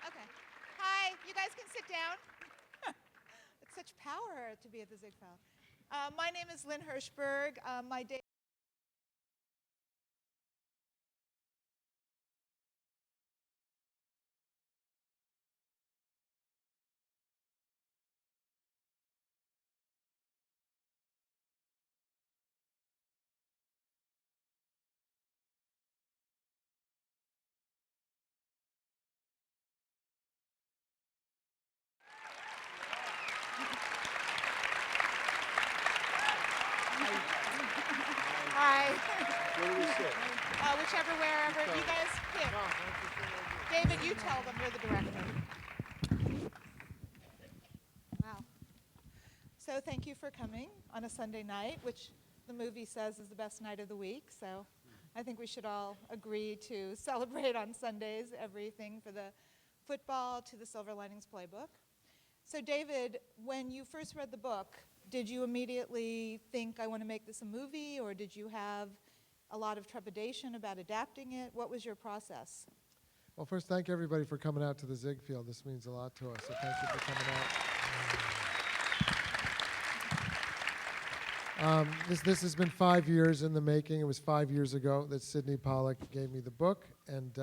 Okay. Hi, you guys can sit down. It's such power to be at the Ziegfeld. My name is Lynn Hirschberg. My day. Hi. Where do we sit? Whichever, wherever. You guys pick. David, you tell them you're the director. Wow. So thank you for coming on a Sunday night, which the movie says is the best night of the week. So I think we should all agree to celebrate on Sundays everything for the football to the Silver Linings Playbook. So David, when you first read the book, did you immediately think, I want to make this a movie, or did you have a lot of trepidation about adapting it? What was your process? Well, first, thank everybody for coming out to the Ziegfeld. This means a lot to us, so thank you for coming out. This has been 5 years in the making. It was 5 years ago that Sidney Pollack gave me the book, and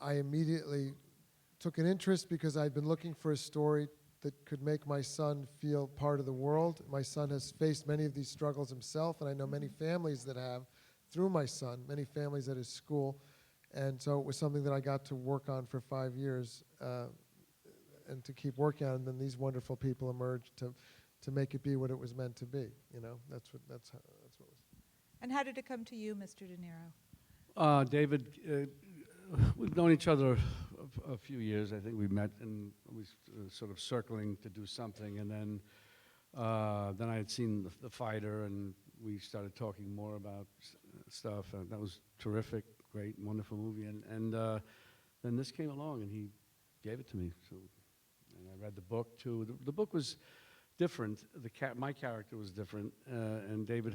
I immediately took an interest because I'd been looking for a story that could make my son feel part of the world. My son has faced many of these struggles himself, and I know many families that have through my son, many families at his school. And so it was something that I got to work on for 5 years and to keep working on. And then these wonderful people emerged to make it be what it was meant to be. You know, that's what it was. And how did it come to you, Mr. De Niro? David, we've known each other a few years. I think we met and we sort of circling to do something, and then I had seen the Fighter, and we started talking more about stuff. And that was terrific, great, wonderful movie. And then this came along, and he gave it to me. So, and I read the book too. The book was different. My character was different, and David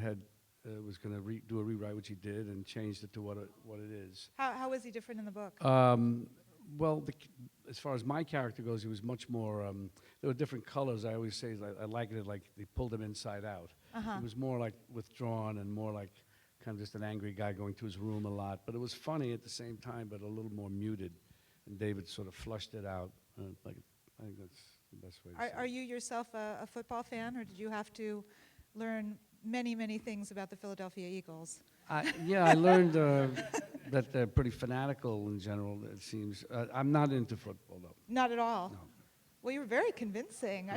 was going to do a rewrite, which he did, and changed it to what it is. How was he different in the book? Well, as far as my character goes, he was much more. There were different colors. I always say I likened it like they pulled him inside out. He was more like withdrawn and more like kind of just an angry guy going to his room a lot. But it was funny at the same time, but a little more muted. And David sort of flushed it out. I think that's the best way to say it. Are you yourself a football fan, or did you have to learn many, many things about the Philadelphia Eagles? Yeah, I learned that they're pretty fanatical in general, it seems. I'm not into football, though. Not at all? No. Well, you were very convincing.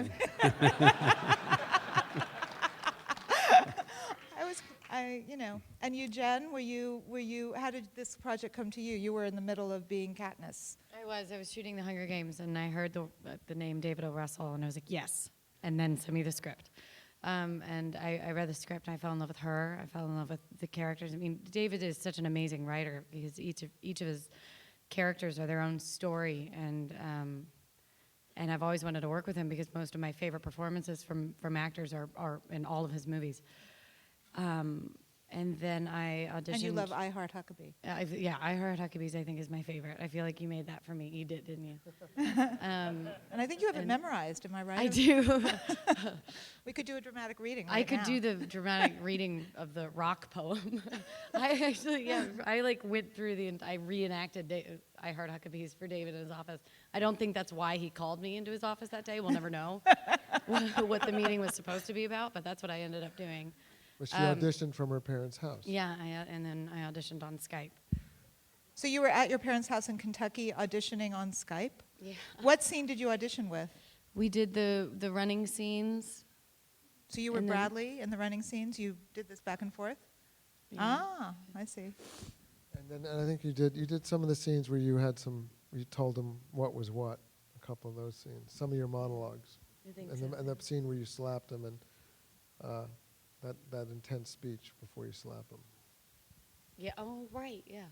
And you, Jen, how did this project come to you? You were in the middle of being Katniss. I was shooting the Hunger Games, and I heard the name David O. Russell, and I was like, yes, and then send me the script. And I read the script, and I fell in love with her. I fell in love with the characters. I mean, David is such an amazing writer because each of his characters are their own story, and I've always wanted to work with him because most of my favorite performances from actors are in all of his movies. And then I auditioned. And you love I Heart Huckabee. Yeah, I Heart Huckabees, I think, is my favorite. I feel like you made that for me. You did, didn't you? And I think you have it memorized, am I right? I do. We could do a dramatic reading I could now. do the dramatic reading of the rock poem. I went through I reenacted I Heart Huckabees for David in his office. I don't think that's why he called me into his office that day. We'll never know what the meeting was supposed to be about, but that's what I ended up doing. But she auditioned from her parents' house. Yeah, and then I auditioned on Skype. So you were at your parents' house in Kentucky auditioning on Skype? Yeah. What scene did you audition with? We did the running scenes. So you were Bradley in the running scenes? You did this back and forth? Yeah. Ah, I see. And I think you did some of the scenes where you told them what was what, a couple of those scenes, some of your monologues. I think And the scene where you slapped them and that intense speech before you slap them. Yeah, oh, right, yeah.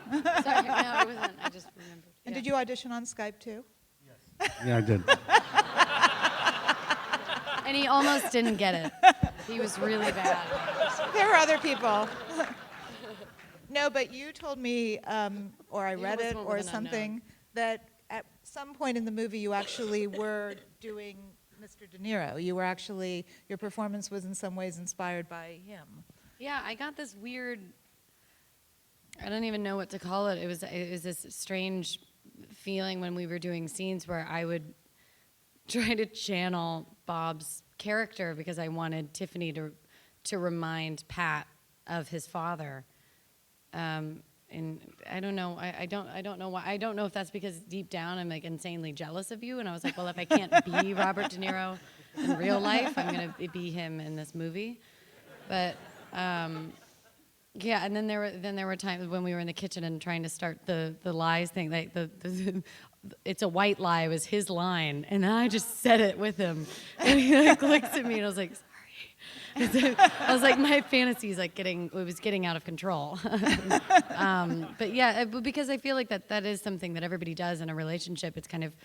Sorry, no, it wasn't. I just remembered. And Yeah. did you audition on Skype too? Yeah, I did. And he almost didn't get it. He was really bad. There were other people. No, but you told me, or I read it, almost went or with an something, that at some point in the movie you actually were doing Mr. De Niro. You were actually, your performance was in some ways inspired by him. Yeah, I got this weird, I don't even know what to call it. It was this strange feeling when we were doing scenes where I would try to channel Bob's character because I wanted Tiffany to remind Pat of his father. And I don't know. I don't know why. I don't know if that's because deep down I'm like insanely jealous of you. And I was like, well, if I can't be Robert De Niro in real life, I'm gonna be him in this movie. But yeah. And then there were times when we were in the kitchen and trying to start the lies thing. Like the it's a white lie was his line, and I just said it with him. And he like looks at me, and I was like, sorry. I was like, my fantasy is like getting out of control. But yeah, because I feel like that is something that everybody does in a relationship. It's kind of,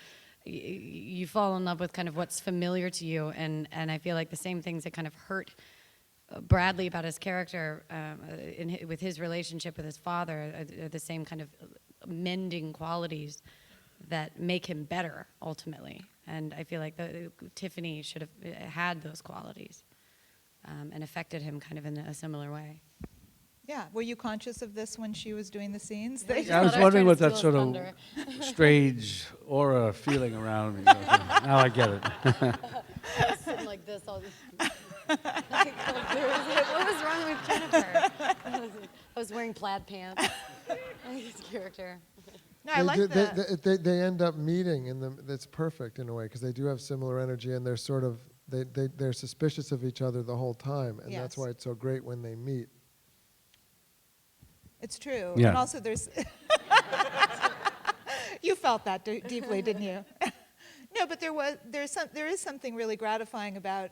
you fall in love with kind of what's familiar to you, and I feel like the same things that kind of hurt Bradley about his character with his relationship with his father are the same kind of mending qualities that make him better ultimately. And I feel like Tiffany should have had those qualities. And affected him kind of in a similar way. Yeah. Were you conscious of this when she was doing the scenes? Yeah, I was wondering what that sort of strange aura feeling around me. Now I get it. Sitting like this all. What was wrong with Jennifer? I was wearing plaid pants. His character. No, I like that. They end up meeting, and that's perfect in a way because they do have similar energy, and they're sort of they're suspicious of each other the whole time, and that's why it's so great when they meet. It's true. Yeah. And also there's you felt that deeply, didn't you? No, but there is something really gratifying about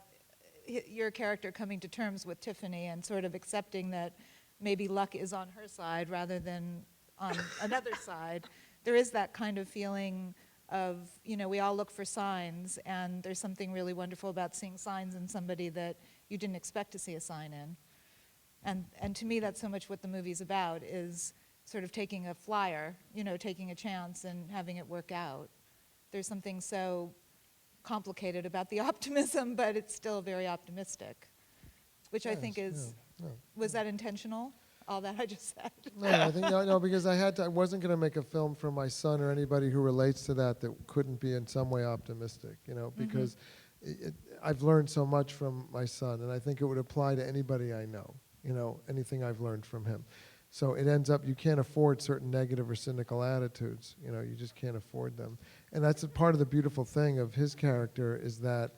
your character coming to terms with Tiffany and sort of accepting that maybe luck is on her side rather than on another side. There is that kind of feeling of, we all look for signs, and there's something really wonderful about seeing signs in somebody that you didn't expect to see a sign in. And to me, that's so much what the movie's about, is sort of taking a flyer, taking a chance and having it work out. There's something so complicated about the optimism, but it's still very optimistic, which I think is, was that intentional? All that I just said. No, I think no, because I wasn't going to make a film for my son or anybody who relates to that couldn't be in some way optimistic, because I've learned so much from my son, and I think it would apply to anybody I know, anything I've learned from him. So it ends up, you can't afford certain negative or cynical attitudes, you just can't afford them. And that's a part of the beautiful thing of his character is that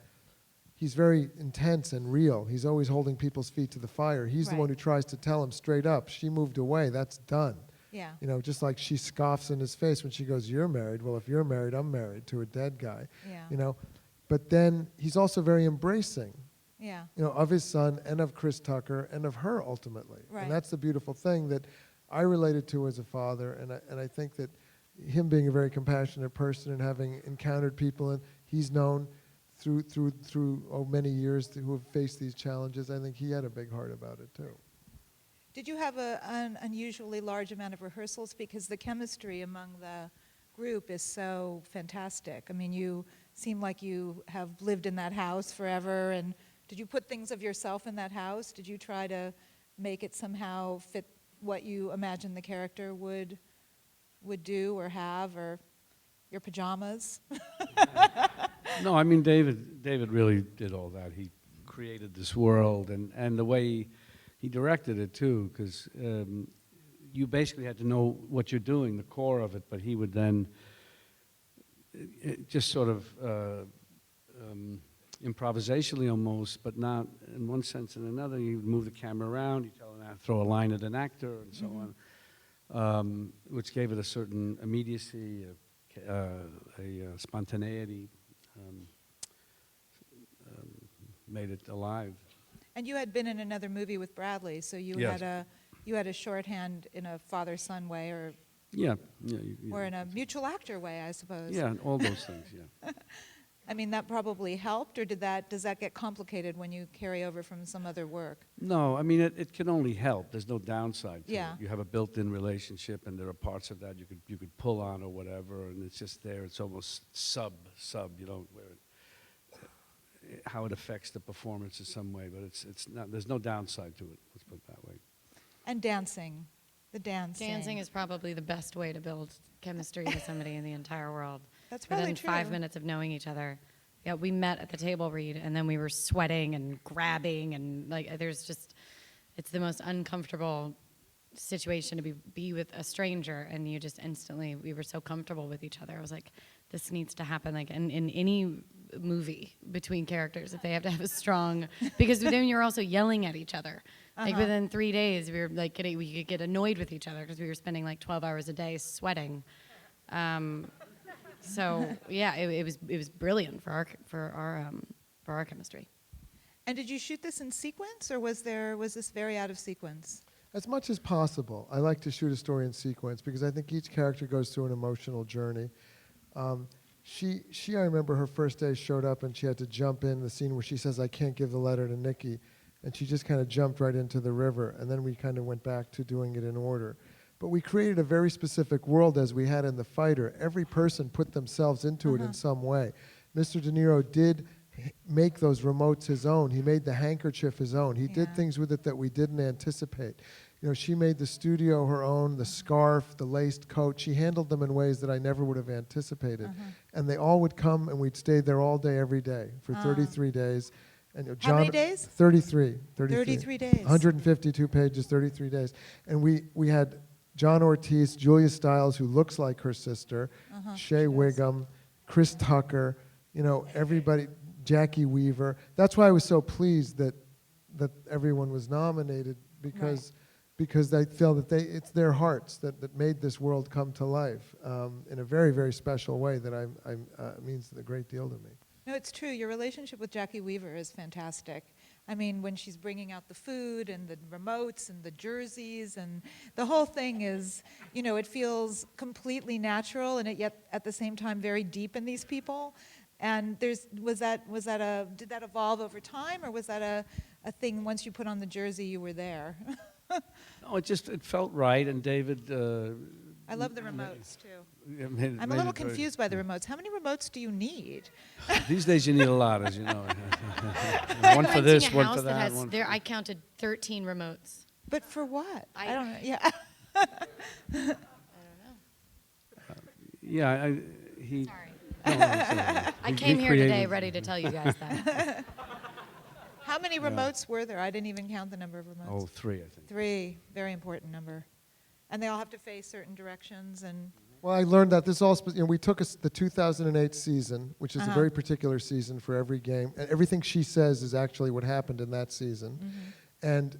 he's very intense and real. He's always holding people's feet to the fire. He's the one who tries to tell him straight up, she moved away, that's done. Yeah. Just like she scoffs in his face when she goes, you're married. Well, if you're married, I'm married to a dead guy. Yeah. But then he's also very embracing, yeah. Of his son and of Chris Tucker and of her ultimately. Right. And that's the beautiful thing that I related to as a father. And I think that him being a very compassionate person and having encountered people, and he's known through many years who have faced these challenges, I think he had a big heart about it too. Did you have an unusually large amount of rehearsals? Because the chemistry among the group is so fantastic. I mean, you seem like you have lived in that house forever, and did you put things of yourself in that house? Did you try to make it somehow fit what you imagined the character would do or have, or your pajamas? No, I mean, David really did all that. He created this world, and the way he directed it, too, because you basically had to know what you're doing, the core of it, but he would then just sort of improvisationally almost, but not in one sense and another. He would move the camera around, he'd throw a line at an actor, and so on, which gave it a certain immediacy, a spontaneity. Made it alive. And you had been in another movie with Bradley, so you had a shorthand in a father-son way, or yeah, or in a mutual actor way, I suppose. Yeah, all those things. Yeah. I mean, that probably helped, or does that get complicated when you carry over from some other work? No, I mean, it can only help. There's no downside to Yeah. it. You have a built-in relationship, and there are parts of that you could pull on or whatever, and it's just there. It's almost sub, where how it affects the performance in some way, but it's not. There's no downside to it. Let's put it that way. And dancing, the dancing. Dancing is probably the best way to build chemistry with somebody in the entire world. That's probably Within true. 5 minutes of knowing each other. Yeah, we met at the table read, and then we were sweating and grabbing, and like it's the most uncomfortable situation to be with a stranger, and you just instantly, we were so comfortable with each other. I was like, this needs to happen like in any movie between characters, if they have to have a strong, because then you're also yelling at each other. Like within 3 days, we were like we could get annoyed with each other because we were spending like 12 hours a day sweating. So yeah, it was brilliant for our chemistry. And did you shoot this in sequence, or was this very out of sequence? As much as possible, I like to shoot a story in sequence because I think each character goes through an emotional journey. I remember her first day showed up and she had to jump in the scene where she says, "I can't give the letter to Nikki," and she just kind of jumped right into the river, and then we kind of went back to doing it in order. But we created a very specific world as we had in The Fighter. Every person put themselves into it in some way. Mr. De Niro did make those remotes his own. He made the handkerchief his own. He did things with it that we didn't anticipate. You know, she made the studio her own, the scarf, the laced coat. She handled them in ways that I never would have anticipated. And they all would come, and we'd stay there all day, every day, for 33 days. And How many days? 33. 33 days. 152 pages, 33 days. And we had John Ortiz, Julia Stiles, who looks like her sister, Shea Wiggum, Chris Tucker, you know, everybody, Jacki Weaver. That's why I was so pleased that everyone was nominated, because they feel that it's their hearts that made this world come to life in a very, very special way that means a great deal to me. No, it's true. Your relationship with Jacki Weaver is fantastic. I mean, when she's bringing out the food and the remotes and the jerseys, and the whole thing is, you know, it feels completely natural, and yet at the same time very deep in these people. And did that evolve over time, or was that a thing once you put on the jersey you were there? No, it felt right, and David. I love the remotes too. Made I'm a little it very- confused by the remotes. How many remotes do you need? These days you need a lot, as you know. One for Renting this, a one house for that. has, one for- there, I counted 13 remotes. But for what? I I- don't know. Yeah. I don't know. Yeah, he. Sorry. No, it's, I he came here today created- ready to tell you guys that. How many remotes were there? I didn't even count the number of remotes. Oh, 3, I think. 3, very important number. And they all have to face certain directions and. Well, I learned that this all, we took the 2008 season, which is a very particular season for every game. And everything she says is actually what happened in that season. And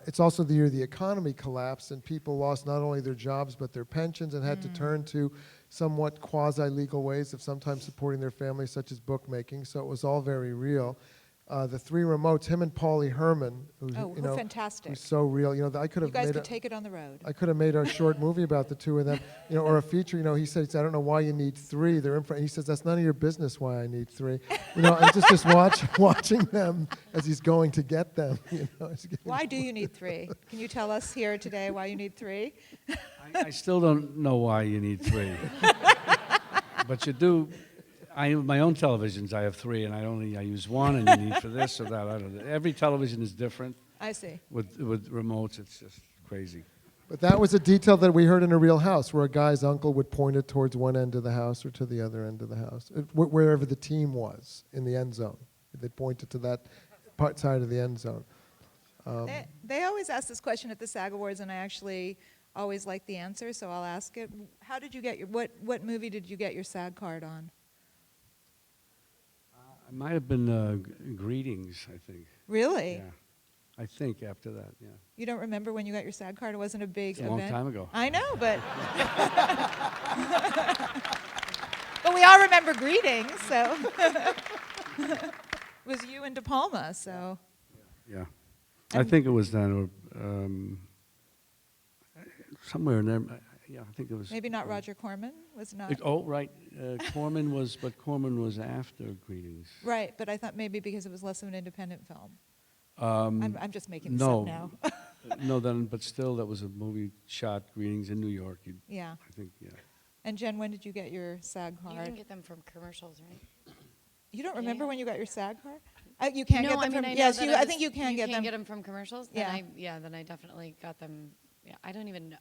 it's also the year the economy collapsed and people lost not only their jobs but their pensions and had to turn to somewhat quasi-legal ways of sometimes supporting their families, such as bookmaking. So it was all very real. The 3 remotes, him and Paulie Herman, who's fantastic. who's so real. You know, I could You have guys made could a, take it on the road. I could have made a short movie about the 2 of them, you know, or a feature. You know, he said, I don't know why you need 3. They're in front. He says, that's none of your business why I need 3. You know, and just watching them as he's going to get them. You know, Why do you need 3? Can you tell us here today why you need 3? I still don't know why you need 3. But you do. I have my own televisions. I have 3, and I use 1, and you need for this or that. I don't know. Every television is different. I see. With remotes, it's just crazy. But that was a detail that we heard in a real house, where a guy's uncle would point it towards one end of the house or to the other end of the house, wherever the team was in the end zone. They'd point it to that side of the end zone. They always ask this question at the SAG Awards, and I actually always like the answer, so I'll ask it. How did you get what movie did you get your SAG card on? It might have been Greetings, I think. Really? Yeah. I think after that, yeah. You don't remember when you got your SAG card? It wasn't a big It's a event? long time ago. I know, but... but we all remember Greetings, so... it was you and De Palma, so... Yeah. I think it was then, or somewhere in there. yeah, I think it was. Maybe not Roger Corman was not. Right. Corman was after Greetings. Right, but I thought maybe because it was less of an independent film. I'm just making this No. up now. No, but still, that was a movie shot, Greetings in New York. Yeah. I think, yeah. And Jen, when did you get your SAG card? You can get them from commercials, right? You don't Yeah, remember yeah. when you got your SAG card? You can't No, get them I mean, from. I know Yes, that I was- think you can you get can't them. get them from commercials. Yeah. Then I definitely got them. Yeah, I don't even know.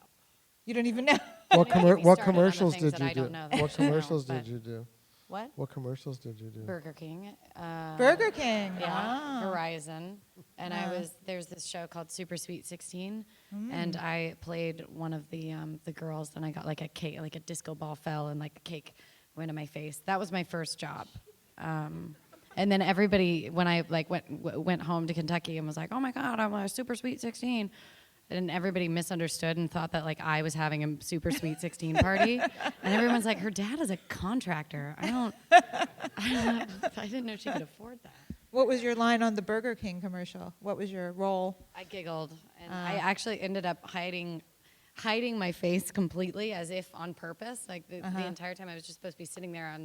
You don't even know. What, Don't even get me what started on the commercials things did that you I do? don't know that What I don't know, commercials did but- you do? What? What commercials did you do? Burger King. Burger King. Yeah, Ah. Verizon. And there's this show called Super Sweet 16, and I played one of the girls, and I got like a cake, like a disco ball fell, and like a cake went in my face. That was my first job. And then everybody, when I like went home to Kentucky and was like, oh my God, I'm a Super Sweet 16, and everybody misunderstood and thought that like I was having a Super Sweet 16 party, and everyone's like, her dad is a contractor. I didn't know she could afford that. What was your line on the Burger King commercial? What was your role? I giggled, and I actually ended up hiding my face completely, as if on purpose. Like the entire time, I was just supposed to be sitting there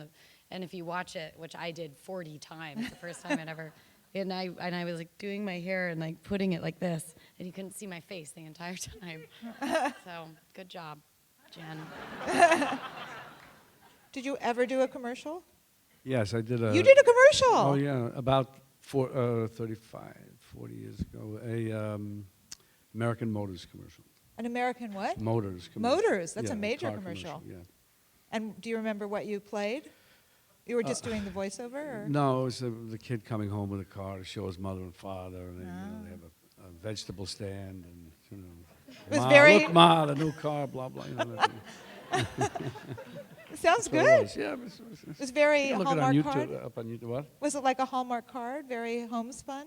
and if you watch it, which I did 40 times, the first time I'd ever, and I was like doing my hair and like putting it like this, and you couldn't see my face the entire time. So good job, Jen. Did you ever do a commercial? Yes, I did a. You did a commercial. Oh, yeah, about 35, 40 years ago. American Motors commercial. An American what? Motors commercial. Motors. That's Yeah, a major car commercial. Yeah. And do you remember what you played? You were just doing the voiceover, or? No, it was the kid coming home with a car to show his mother and father, and they have a vegetable stand, and It was Ma, very- look, Ma, the new car, blah blah. That It sounds what it good. was. Yeah, It was very you can look it Hallmark on card. YouTube. Up on YouTube. What? Was it like a Hallmark card? Very homespun?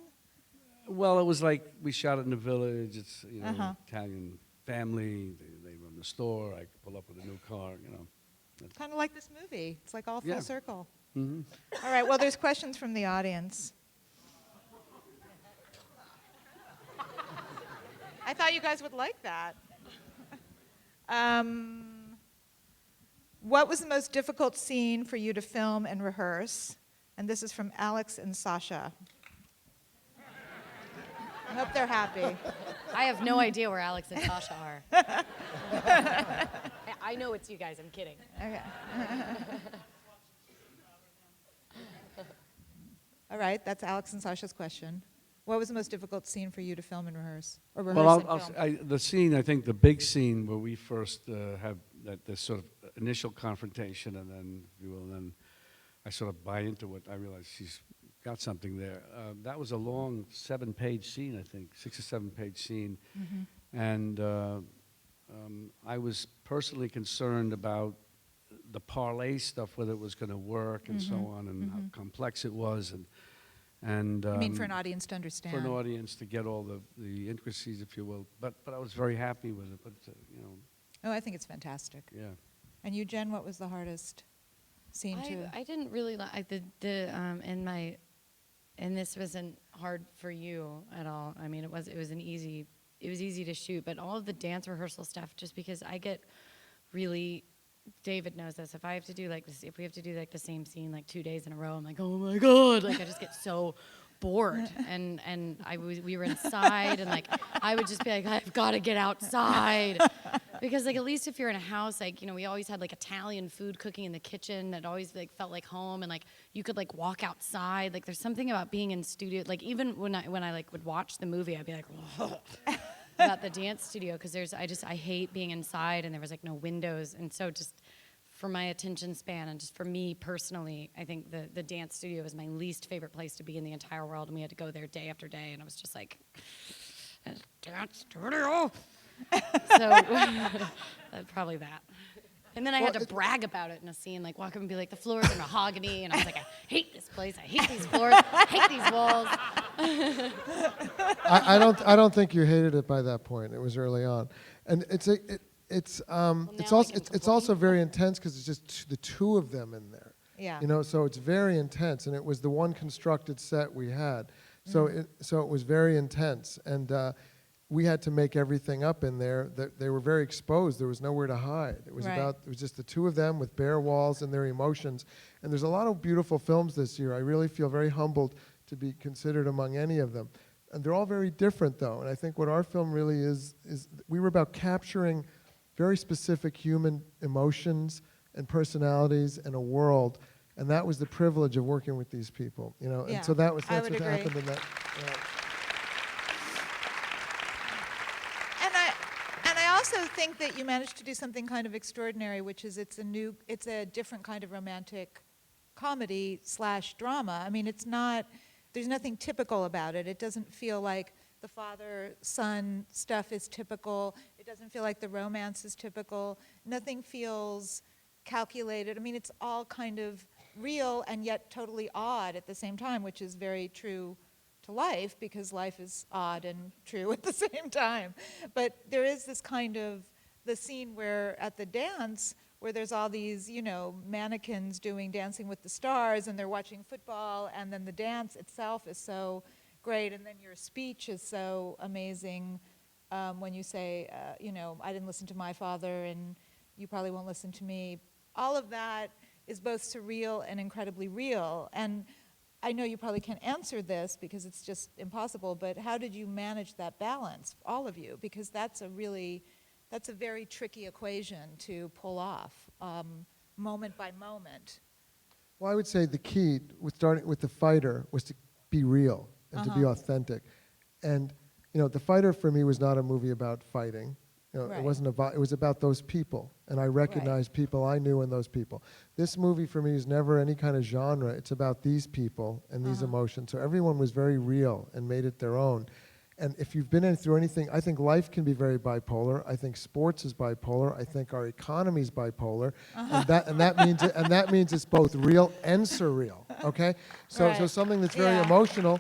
Well, it was like we shot it in the village. It's Uh-huh. Italian family. They run the store. I pull up with a new car. Kind of like this movie. It's like all full Yeah. circle. Mm-hmm. All right, well, there's questions from the audience. I thought you guys would like that. What was the most difficult scene for you to film and rehearse? And this is from Alex and Sasha. I hope they're happy. I have no idea where Alex and Sasha are. I know it's you guys. I'm kidding. Okay. All right, that's Alex and Sasha's question. What was the most difficult scene for you to film and rehearse? Or rehearse Well, and film? the scene, I think the big scene where we first have this sort of initial confrontation, and then, if you will, then I sort of buy into it. I realize she's got something there. That was a long 7-page scene, I think, 6 or 7-page scene. And I was personally concerned about the parlay stuff, whether it was going to work and so on, and how complex it was, and I mean, for an audience to understand. for an audience to get all the intricacies, if you will. But I was very happy with it. But Oh, I think it's fantastic. yeah. And you, Jen, what was the hardest scene to? I didn't really like and this wasn't hard for you at all. I mean, it was easy to shoot, but all of the dance rehearsal stuff, just because I get really, David knows this. If I have to do like this, if we have to do like the same scene like 2 days in a row, I'm like, oh my God, like I just get so bored. And we were inside, and like I would just be like, I've got to get outside. Because like at least if you're in a house, like we always had like Italian food cooking in the kitchen that always like felt like home, and like you could like walk outside. Like there's something about being in studio. Like even when I like would watch the movie, I'd be like about the dance studio, because I hate being inside, and there was like no windows, and so just for my attention span and just for me personally, I think the dance studio was my least favorite place to be in the entire world, and we had to go there day after day, and I was just like, dance studio. So probably that. And then I had to brag about it in a scene, like walk up and be like, the floors are mahogany, and I was like, I hate this place, I hate these floors, I hate these walls. I don't think you hated it by that point. It was early on, and it's also very intense because it's just the two of them in there. Yeah. So it's very intense, and it was the one constructed set we had, so it was very intense, and we had to make everything up in there. They were very exposed. There was nowhere to hide. It was Right. it was just the two of them with bare walls and their emotions. And there's a lot of beautiful films this year. I really feel very humbled to be considered among any of them. And they're all very different, though. And I think what our film really is we were about capturing very specific human emotions and personalities and a world. And that was the privilege of working with these people, you know. Yeah, And so that's what I would agree. happened in that. And I also think that you managed to do something kind of extraordinary, which is it's a different kind of romantic comedy / drama. I mean, there's nothing typical about it. It doesn't feel like the father-son stuff is typical. It doesn't feel like the romance is typical. Nothing feels calculated. I mean, it's all kind of real and yet totally odd at the same time, which is very true to life, because life is odd and true at the same time. But there is this kind of, the scene where at the dance, where there's all these, you know, mannequins doing Dancing with the Stars, and they're watching football, and then the dance itself is so great, and then your speech is so amazing when you say, you know, I didn't listen to my father, and you probably won't listen to me. All of that is both surreal and incredibly real. And I know you probably can't answer this because it's just impossible, but how did you manage that balance, all of you? Because that's a very tricky equation to pull off, moment by moment. Well, I would say the key with starting with The Fighter was to be real and to be authentic. And, you know, The Fighter for me was not a movie about fighting. You know, Right. it was about those people, and I recognized people I knew in those people. This movie for me is never any kind of genre. It's about these people and these emotions. So everyone was very real and made it their own. And if you've been through anything, I think life can be very bipolar. I think sports is bipolar. I think our economy is bipolar, and that means it's both real and surreal. Okay, so Right. something that's very Yeah. emotional,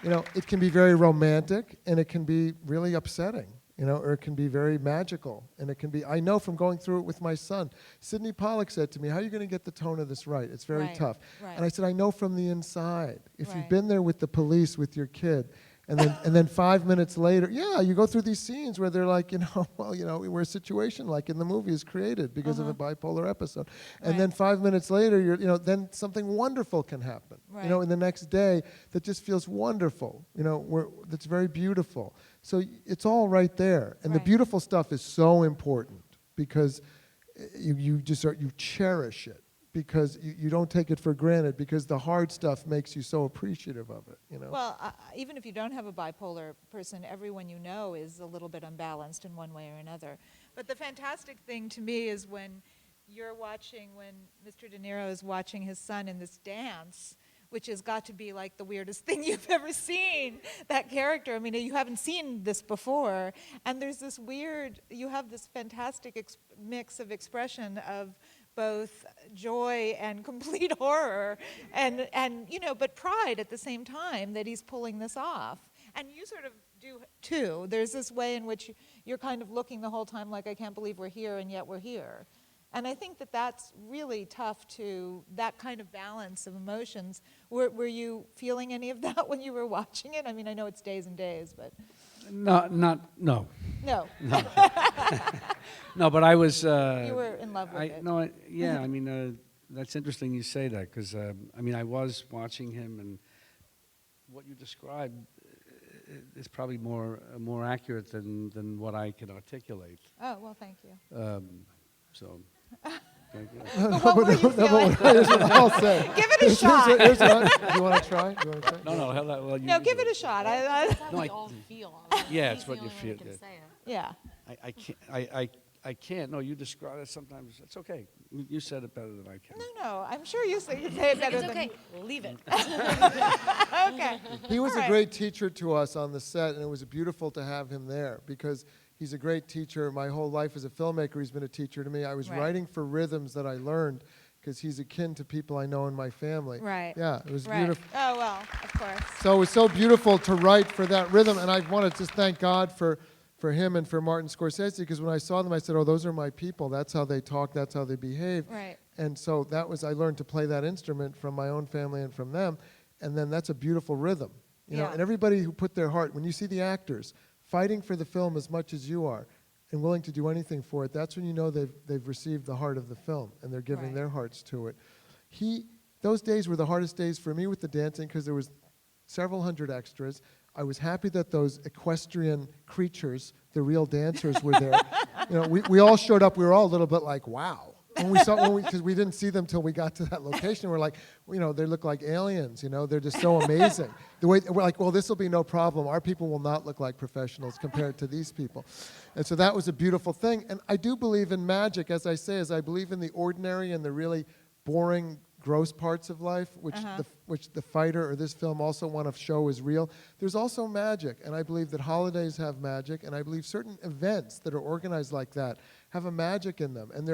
you know, it can be very romantic, and it can be really upsetting. You know, or it can be very magical, and it can be, I know from going through it with my son. Sidney Pollack said to me, how are you going to get the tone of this right? It's very Right, tough. right. And I said, I know from the inside. If you've Right. been there with the police, with your kid, and then 5 minutes later, yeah, you go through these scenes where they're like, you know, well, you know, where a situation like in the movie is created because of a bipolar episode. And Right. then 5 minutes later, then something wonderful can happen. You know, Right. in the next day that just feels wonderful, you know, that's very beautiful. So it's all right there. And the Right. beautiful stuff is so important because you cherish it, because you don't take it for granted, because the hard stuff makes you so appreciative of it, you know. Well, even if you don't have a bipolar person, everyone you know is a little bit unbalanced in one way or another. But the fantastic thing to me is when Mr. De Niro is watching his son in this dance, which has got to be like the weirdest thing you've ever seen, that character. I mean, you haven't seen this before. And there's this you have this fantastic mix of expression of both joy and complete horror, and you know, but pride at the same time that he's pulling this off. And you sort of do too. There's this way in which you're kind of looking the whole time like, I can't believe we're here, and yet we're here. And I think that that's really tough that kind of balance of emotions. Were you feeling any of that when you were watching it? I mean, I know it's days and days, but. No. No. No, but I was. You were in love with it. No, yeah, I mean, that's interesting you say that, because, I mean, I was watching him, and what you described is probably more accurate than what I can articulate. Oh, well, thank you. So, thank you. But what were you feeling? Here's what I'll say. Give it a shot. Here's what do you want to try? No, hell, well, you No, you give do it a shot. That's how No, we I- all feel. Yeah, He's it's what the you only one feel, who yeah. can say it. Yeah. I can't. I can't. No, you describe it sometimes. It's okay. You said it better than I can. No, I'm sure you say it better It's than okay. Leave it. Okay. He was All a right. great teacher to us on the set, and it was beautiful to have him there because he's a great teacher. My whole life as a filmmaker, he's been a teacher to me. I was Right. writing for rhythms that I learned because he's akin to people I know in my family. Right. Yeah, it was Right. beautiful. Oh, well, of course. So it was so beautiful to write for that rhythm, and I want to just thank God for him and for Martin Scorsese, because when I saw them, I said, oh, those are my people. That's how they talk. That's how they behave. Right. And so I learned to play that instrument from my own family and from them, and then that's a beautiful rhythm. You know, Yeah. and everybody who put their heart, when you see the actors, fighting for the film as much as you are and willing to do anything for it, that's when you know they've received the heart of the film and they're giving their hearts to it. Those days were the hardest days for me with the dancing because there was several hundred extras. I was happy that those equestrian creatures, the real dancers, were there. You know, we all showed up. We were all a little bit like, wow. Because we didn't see them till we got to that location. We're like, you know, they look like aliens. You know, they're just so amazing. The way we're like, well, this will be no problem. Our people will not look like professionals compared to these people. And so that was a beautiful thing. And I do believe in magic, as I say, as I believe in the ordinary and the really boring, gross parts of life, which the fighter or this film also want to show is real. There's also magic, and I believe that holidays have magic, and I believe certain events that are organized like that have a magic in them. And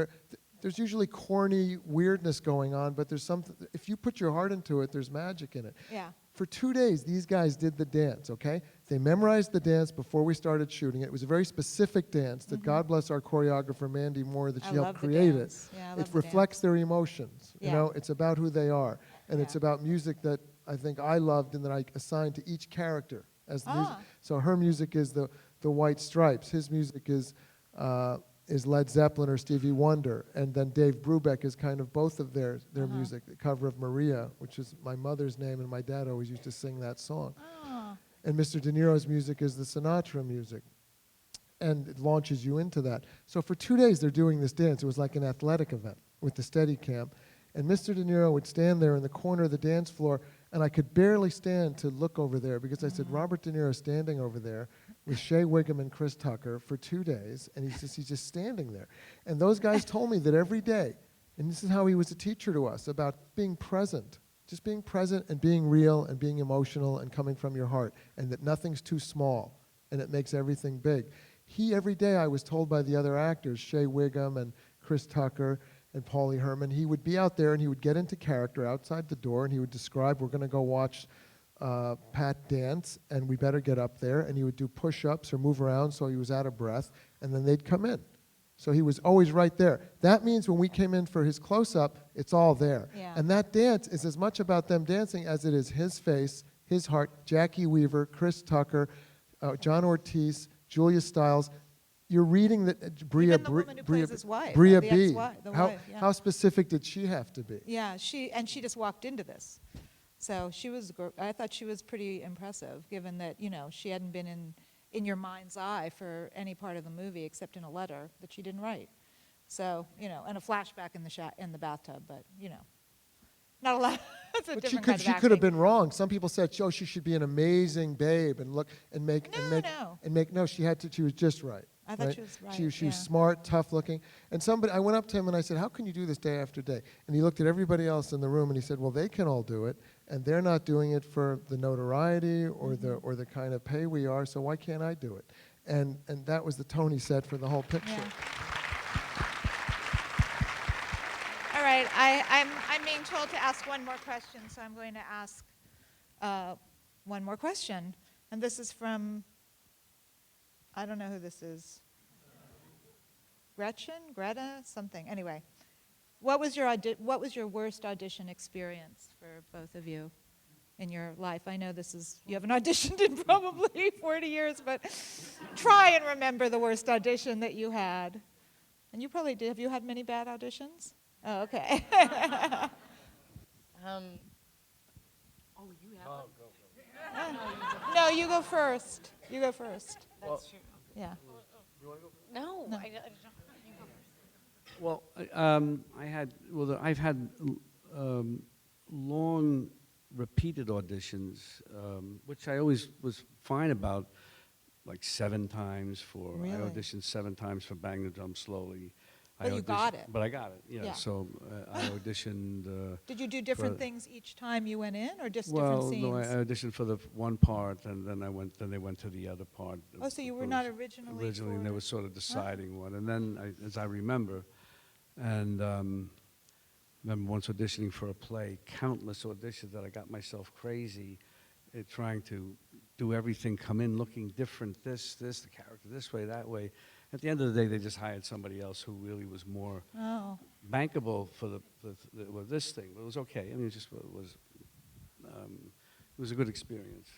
there's usually corny weirdness going on, but there's something. If you put your heart into it, there's magic in it. Yeah. For 2 days, these guys did the dance, okay? They memorized the dance before we started shooting it. It was a very specific dance that God bless our choreographer, Mandy Moore, that she helped create it. Yeah, It reflects their emotions. You know, it's about who they are. And it's Yeah. about music that I think I loved and that I assigned to each character as the music. So her music is the White Stripes. His music is Led Zeppelin or Stevie Wonder, and then Dave Brubeck is kind of both of their music. The cover of Maria, which is my mother's name, and my dad always used to sing that song. And Mr. De Niro's music is the Sinatra music, and it launches you into that. So for 2 days they're doing this dance. It was like an athletic event with the Steadicam, and Mr. De Niro would stand there in the corner of the dance floor, and I could barely stand to look over there because I said, Robert De Niro standing over there with Shea Whigham and Chris Tucker for 2 days, and he's just standing there. And those guys told me that every day, and this is how he was a teacher to us, about being present, just being present and being real and being emotional and coming from your heart, and that nothing's too small, and it makes everything big. Every day I was told by the other actors, Shea Whigham and Chris Tucker and Paulie Herman, he would be out there and he would get into character outside the door and he would describe, we're going to go watch Pat dance, and we better get up there, and he would do push-ups or move around so he was out of breath, and then they'd come in. So he was always right there. That means when we came in for his close-up, it's all there. Yeah. And that dance is as much about them dancing as it is his face, his heart, Jacki Weaver, Chris Tucker, John Ortiz, Julia Stiles. You're reading that Bria Even the woman who plays his wife, Bria the B. ex-wife, the wife, yeah. How specific did she have to be? Yeah, she just walked into this. So I thought she was pretty impressive, given that, you know, she hadn't been in your mind's eye for any part of the movie except in a letter that she didn't write. So, you know, and a flashback in the bathtub, but, you know, not a lot. It's a But different kind of she could have acting. been wrong. Some people said, "Oh, she should be an amazing babe and look and make No, she had to. She was just right. I thought she was right, She was yeah. smart, tough looking. And I went up to him and I said, "How can you do this day after day?" And he looked at everybody else in the room and he said, "Well, they can all do it, and they're not doing it for the notoriety or the kind of pay we are. So why can't I do it?" And that was the tone he set for the whole picture. Yeah. All right, I'm being told to ask one more question, so I'm going to ask one more question. And this is from, I don't know who this is. Greta, something. Anyway, what was your worst audition experience for both of you in your life? I know you haven't auditioned in probably 40 years, but try and remember the worst audition that you had. And you probably did. Have you had many bad auditions? Oh, okay. You have No, you go first. You go first. That's true. Yeah. No, No. I don't. You go first. Well, I've had long, repeated auditions, which I always was fine about, like 7 times for. Really? I auditioned 7 times for Bang the Drum Slowly. But you got it. But I got it. Yeah. Yeah. So I auditioned. Did you do different for- things each time you went in, or just different scenes? No, I auditioned for the one part, and then they went to the other part. Oh, so you were not originally Originally, for- they were sort of deciding one, and then, as I remember, and remember once auditioning for a play, countless auditions that I got myself crazy at trying to do everything, come in looking different, the character this way, that way. At the end of the day, they just hired somebody else who really was more Oh. bankable for this thing. But it was okay. I mean, it was a good experience.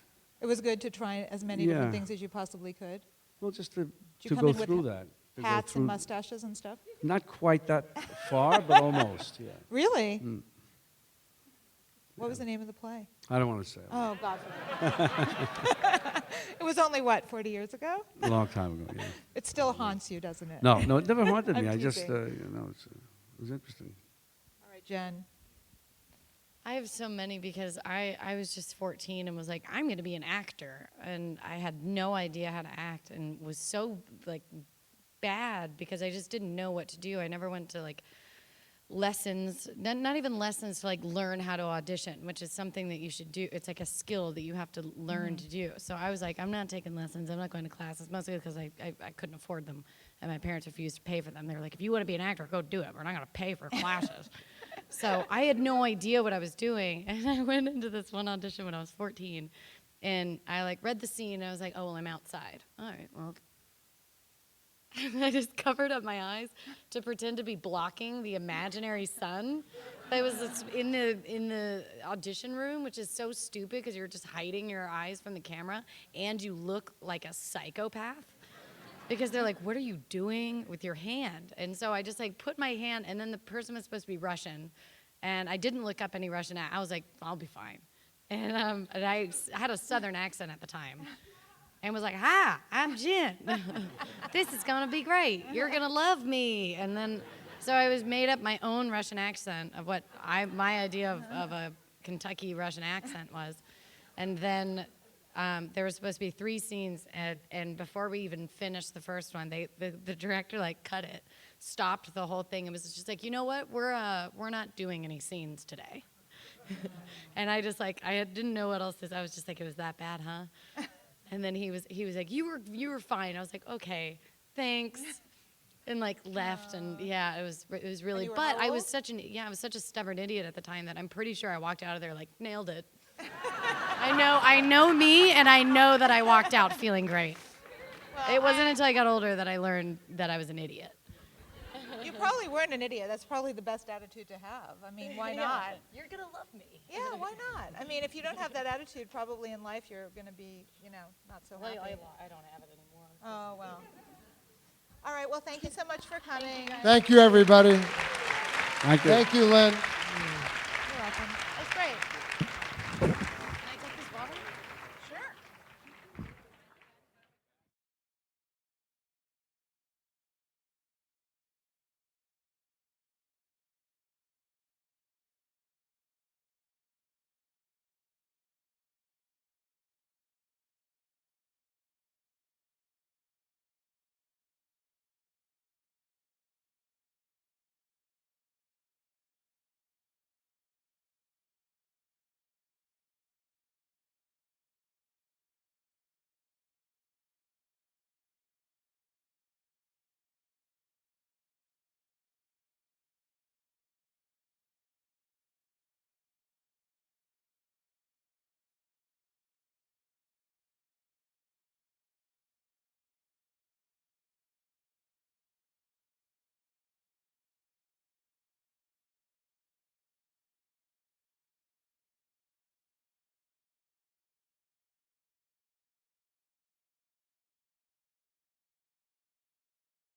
It was good to try as many Yeah. different things as you possibly could. Well, just you to come go in with through that. to go Hats through- and mustaches and stuff. Not quite that far, but almost, yeah. Really? Mm. What was the name of the play? I don't want to say it. Oh, God forbid. It was only, what, 40 years ago? A long time ago, yeah. It still haunts you, doesn't it? No, it never haunted me. I'm I just, teasing. it was interesting. All right, Jen. I have so many because I was just 14 and was like, I'm going to be an actor. And I had no idea how to act and was so, like, bad because I just didn't know what to do. I never went to, like, lessons, not even lessons to, like, learn how to audition, which is something that you should do. It's like a skill that you have to learn to do. So I was like, I'm not taking lessons. I'm not going to classes, mostly because I couldn't afford them. And my parents refused to pay for them. They were like, if you want to be an actor, go do it. We're not going to pay for classes. So I had no idea what I was doing. And I went into this one audition when I was 14. And I, like, read the scene. And I was like, oh, well, I'm outside. All right, well. I just covered up my eyes to pretend to be blocking the imaginary sun. I was in the audition room, which is so stupid because you're just hiding your eyes from the camera, and you look like a psychopath because they're like, "What are you doing with your hand?" And so I just, like, put my hand, and then the person was supposed to be Russian, and I didn't look up any Russian. I was like, "I'll be fine," and I had a Southern accent at the time. And was like, hi, I'm Jen. This is gonna be great. You're gonna love me. And then, so I was made up my own Russian accent of what my idea of a Kentucky Russian accent was. And then there was supposed to be 3 scenes, and before we even finished the first one, the director, like, cut it, stopped the whole thing, and was just like, you know what, we're not doing any scenes today. And I just, like, I didn't know what else to say. I was just like, it was that bad, huh? And then he was like, you were fine. I was like, okay, thanks, and, like, left. And yeah, it was really. you were But how I was old? I was such a stubborn idiot at the time that I'm pretty sure I walked out of there like, nailed it. I know me, and I know that I walked out feeling great. Well, It wasn't until I got older that I learned that I was an idiot. You probably weren't an idiot. That's probably the best attitude to have. I mean, why not? You're gonna love me. Yeah, why not? I mean, if you don't have that attitude, probably in life you're going to be, not so happy. I don't have it anymore. Oh, well. All right, well, thank you so much for coming. Thank you, everybody. Thank you. Thank you, Lynn. You're welcome. That's great.